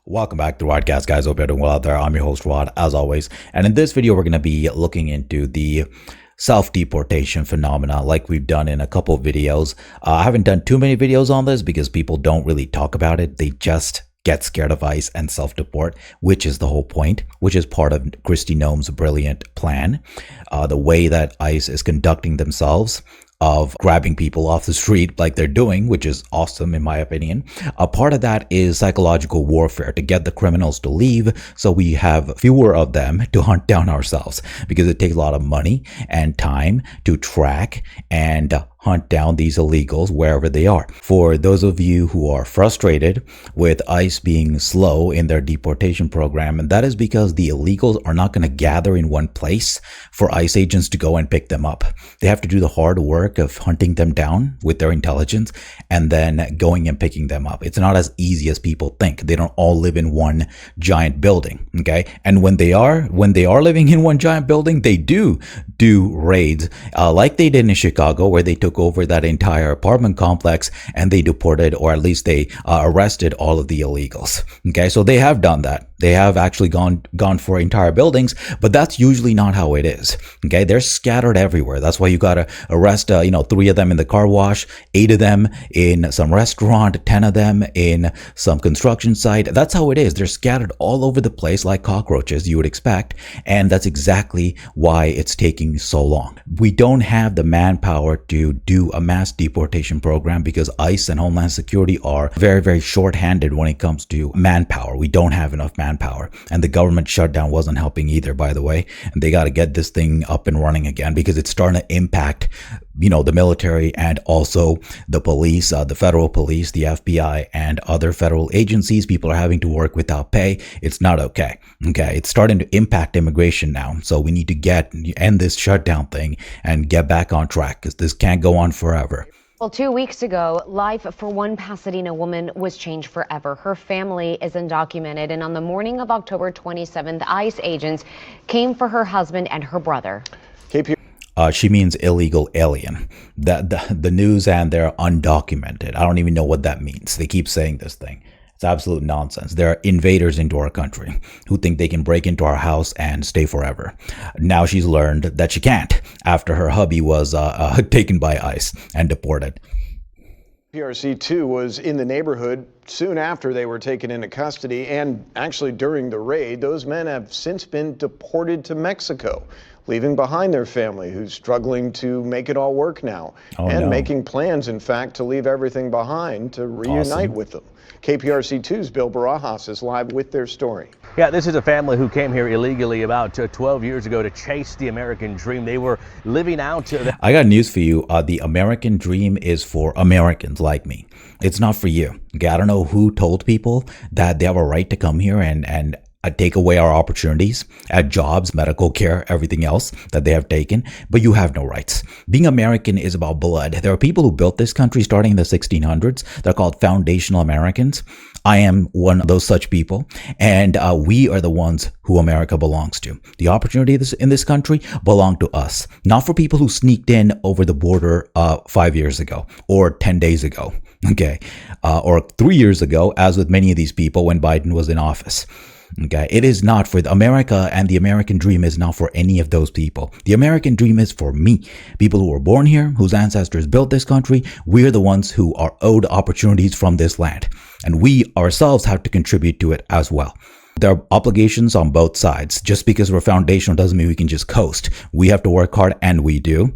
Welcome back to Rodecast, guys. Hope you're doing well out there. I'm your host, Rod, as always. And in this video, we're going to be looking into the self-deportation phenomena like we've done in a couple of videos. I haven't done too many videos on this because people don't really talk about it. They just get scared of ICE and self-deport, which is the whole point, which is part of Kristi Noem's brilliant plan. The way that ICE is conducting themselves of grabbing people off the street like they're doing, which is awesome in my opinion. A part of that is psychological warfare to get the criminals to leave so we have fewer of them to hunt down ourselves, because it takes a lot of money and time to track and hunt down these illegals wherever they are. For those of you who are frustrated with ICE being slow in their deportation program, and that is because the illegals are not going to gather in one place for ICE agents to go and pick them up. They have to do the hard work of hunting them down with their intelligence and then going and picking them up. It's not as easy as people think. They don't all live in one giant building, okay? And when they are living in one giant building, they do raids like they did in Chicago, where they took over that entire apartment complex and they deported, or at least they arrested all of the illegals. Okay, so they have done that. They have actually gone for entire buildings, but that's usually not how it is. Okay, they're scattered everywhere. That's why you gotta arrest 3 of them in the car wash, 8 of them in some restaurant, 10 of them in some construction site. That's how it is. They're scattered all over the place like cockroaches, you would expect, and that's exactly why it's taking so long. We don't have the manpower to do a mass deportation program because ICE and Homeland Security are very, very short-handed when it comes to manpower. We don't have enough manpower, and the government shutdown wasn't helping either, by the way. And they got to get this thing up and running again because it's starting to impact the military and also the police, the federal police, the FBI, and other federal agencies. People are having to work without pay. It's not okay. Okay, it's starting to impact immigration now. So we need to end this shutdown thing and get back on track, because this can't go on forever. Well, 2 weeks ago, life for one Pasadena woman was changed forever. Her family is undocumented, and on the morning of October 27th, ICE agents came for her husband and her brother. She means illegal alien. The news, and they're undocumented. I don't even know what that means. They keep saying this thing. It's absolute nonsense. There are invaders into our country who think they can break into our house and stay forever. Now she's learned that she can't after her hubby was taken by ICE and deported. PRC-2 was in the neighborhood soon after they were taken into custody, and actually during the raid, those men have since been deported to Mexico, leaving behind their family, who's struggling to make it all work now, making plans, in fact, to leave everything behind to reunite with them. KPRC2's Bill Barajas is live with their story. Yeah, this is a family who came here illegally about 12 years ago to chase the American dream. They were living out. I got news for you. The American dream is for Americans like me. It's not for you. Okay, I don't know who told people that they have a right to come here and take away our opportunities at jobs, medical care, everything else that they have taken, but you have no rights. Being American is about blood. There are people who built this country starting in the 1600s. They're called foundational Americans. I am one of those such people, and we are the ones who America belongs to. The opportunities in this country belong to us, not for people who sneaked in over the border 5 years ago or 10 days ago, okay, or 3 years ago, as with many of these people when Biden was in office. Okay, it is not for America, and the American dream is not for any of those people. The American dream is for me, people who were born here, whose ancestors built this country. We're the ones who are owed opportunities from this land, and we ourselves have to contribute to it as well. There are obligations on both sides. Just because we're foundational doesn't mean we can just coast. We have to work hard, and we do.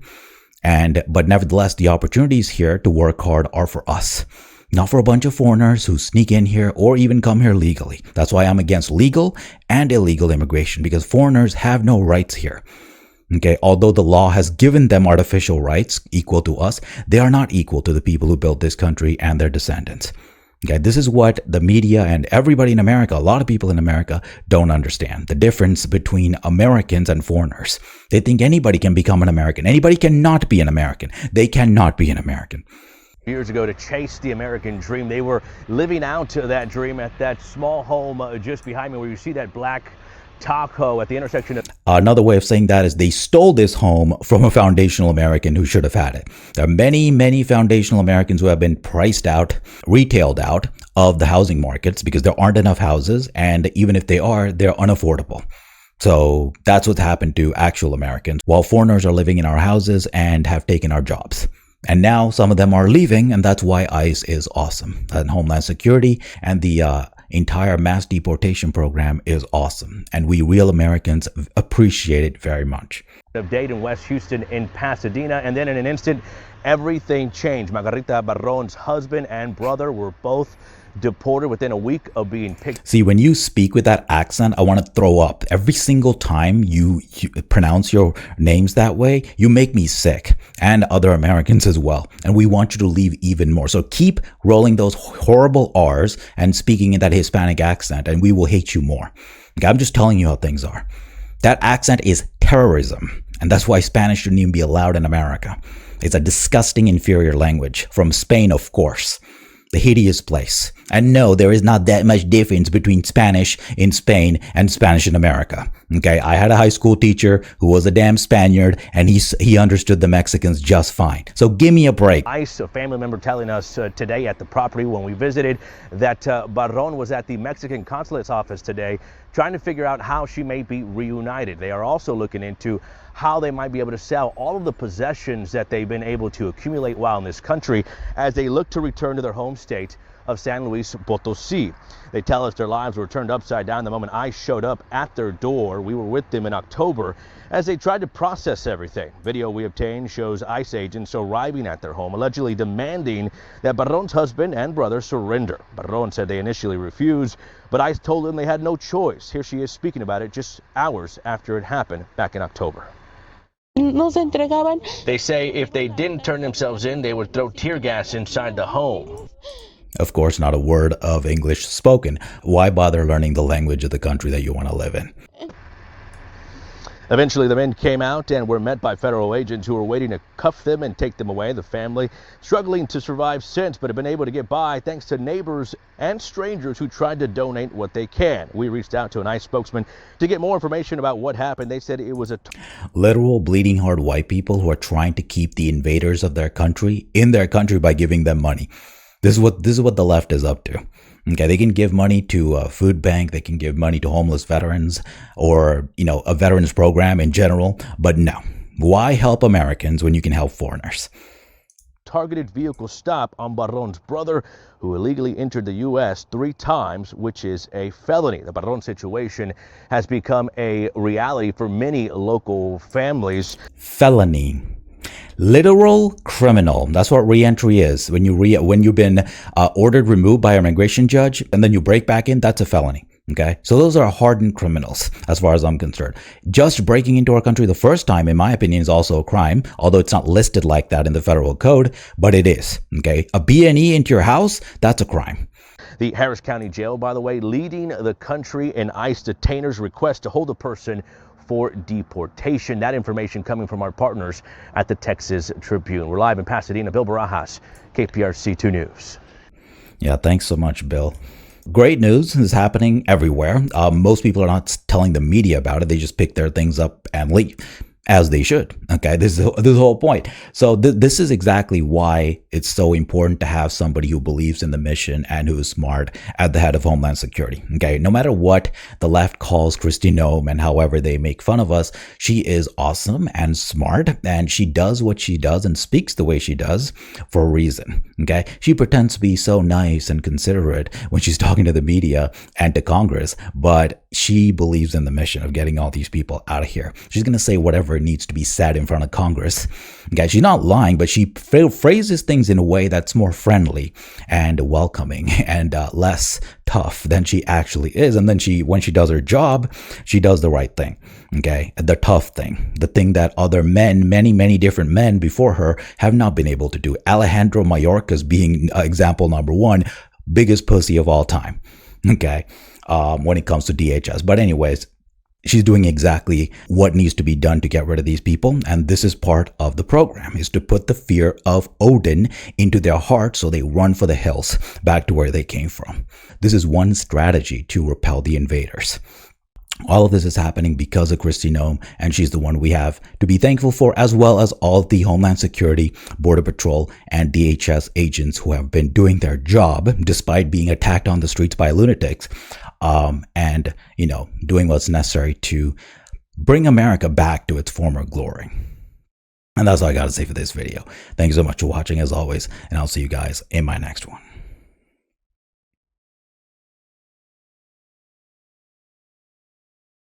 But nevertheless, the opportunities here to work hard are for us, not for a bunch of foreigners who sneak in here or even come here legally. That's why I'm against legal and illegal immigration, because foreigners have no rights here. Okay, although the law has given them artificial rights equal to us, they are not equal to the people who built this country and their descendants. Okay, this is what the media and everybody in America, a lot of people in America, don't understand. The difference between Americans and foreigners. They think anybody can become an American. Anybody cannot be an American. They cannot be an American. Years ago to chase the American dream. They were living out that dream at that small home just behind me, where you see that black Tahoe at the intersection of... Another way of saying that is they stole this home from a foundational American who should have had it. There are many, many foundational Americans who have been priced out, retailed out of the housing markets because there aren't enough houses, and even if they are, they're unaffordable. So that's what's happened to actual Americans, while foreigners are living in our houses and have taken our jobs. And now some of them are leaving, and that's why ICE is awesome. And Homeland Security and the entire mass deportation program is awesome. And we real Americans appreciate it very much. Of Dade in West Houston in Pasadena, and then in an instant, everything changed. Margarita Barron's husband and brother were both deported within a week of being picked. See, when you speak with that accent, I want to throw up. Every single time you pronounce your names that way, you make me sick, and other Americans as well. And we want you to leave even more. So keep rolling those horrible R's and speaking in that Hispanic accent, and we will hate you more. Okay, I'm just telling you how things are. That accent is terrorism, and that's why Spanish shouldn't even be allowed in America. It's a disgusting, inferior language. From Spain, of course. The hideous place. And no, there is not that much difference between Spanish in Spain and Spanish in America. Okay, I had a high school teacher who was a damn Spaniard, and he understood the Mexicans just fine. So give me a break. ICE, a family member telling us today at the property when we visited that Barron was at the Mexican consulate's office today trying to figure out how she may be reunited. They are also looking into how they might be able to sell all of the possessions that they've been able to accumulate while in this country as they look to return to their home state of San Luis Potosí. They tell us their lives were turned upside down the moment ICE showed up at their door. We were with them in October as they tried to process everything. Video we obtained shows ICE agents arriving at their home, allegedly demanding that Barron's husband and brother surrender. Barron said they initially refused, but ICE told them they had no choice. Here she is speaking about it just hours after it happened back in October. No se entregaban. They say if they didn't turn themselves in, they would throw tear gas inside the home. Of course, not a word of English spoken. Why bother learning the language of the country that you want to live in? Eventually, the men came out and were met by federal agents who were waiting to cuff them and take them away. The family struggling to survive since, but have been able to get by thanks to neighbors and strangers who tried to donate what they can. We reached out to an ICE spokesman to get more information about what happened. They said it was a literal bleeding heart white people who are trying to keep the invaders of their country in their country by giving them money. This is what the left is up to. Okay, they can give money to a food bank, they can give money to homeless veterans, or a veterans program in general, but no. Why help Americans when you can help foreigners? Targeted vehicle stop on Barron's brother, who illegally entered the U.S. 3 times, which is a felony. The Barron situation has become a reality for many local families. Felony. Literal criminal. That's what reentry is. When you've been ordered removed by an immigration judge and then you break back in, that's a felony. Okay, so those are hardened criminals as far as I'm concerned. Just breaking into our country the first time, in my opinion, is also a crime, although it's not listed like that in the federal code, but it is. Okay, a B&E into your house, that's a crime. The Harris County Jail, by the way, leading the country in ICE detainers' request to hold a person for deportation. That information coming from our partners at the Texas Tribune. We're live in Pasadena. Bill Barajas, KPRC 2 News. Yeah, thanks so much, Bill. Great news is happening everywhere. Most people are not telling the media about it. They just pick their things up and leave, as they should. Okay, this is the whole point. So this is exactly why it's so important to have somebody who believes in the mission and who is smart at the head of Homeland Security. Okay, no matter what the left calls Kristi Noem and however they make fun of us, she is awesome and smart, and she does what she does and speaks the way she does for a reason. Okay, she pretends to be so nice and considerate when she's talking to the media and to Congress, but she believes in the mission of getting all these people out of here. She's going to say whatever needs to be said in front of Congress. Okay, she's not lying, but she phrases things in a way that's more friendly and welcoming and less tough than she actually is. And then when she does her job, she does the right thing. Okay, the tough thing, the thing that other men, many different men before her have not been able to do. Alejandro Mayorkas being example number 1, biggest pussy of all time. Okay, when it comes to DHS. But anyways, she's doing exactly what needs to be done to get rid of these people. And this is part of the program, is to put the fear of Odin into their heart so they run for the hills back to where they came from. This is one strategy to repel the invaders. All of this is happening because of Kristi Noem, and she's the one we have to be thankful for, as well as all of the Homeland Security, Border Patrol, and DHS agents who have been doing their job despite being attacked on the streets by lunatics, and, you know, doing what's necessary to bring America back to its former glory. And that's all I got to say for this video. Thank you so much for watching, as always, and I'll see you guys in my next one.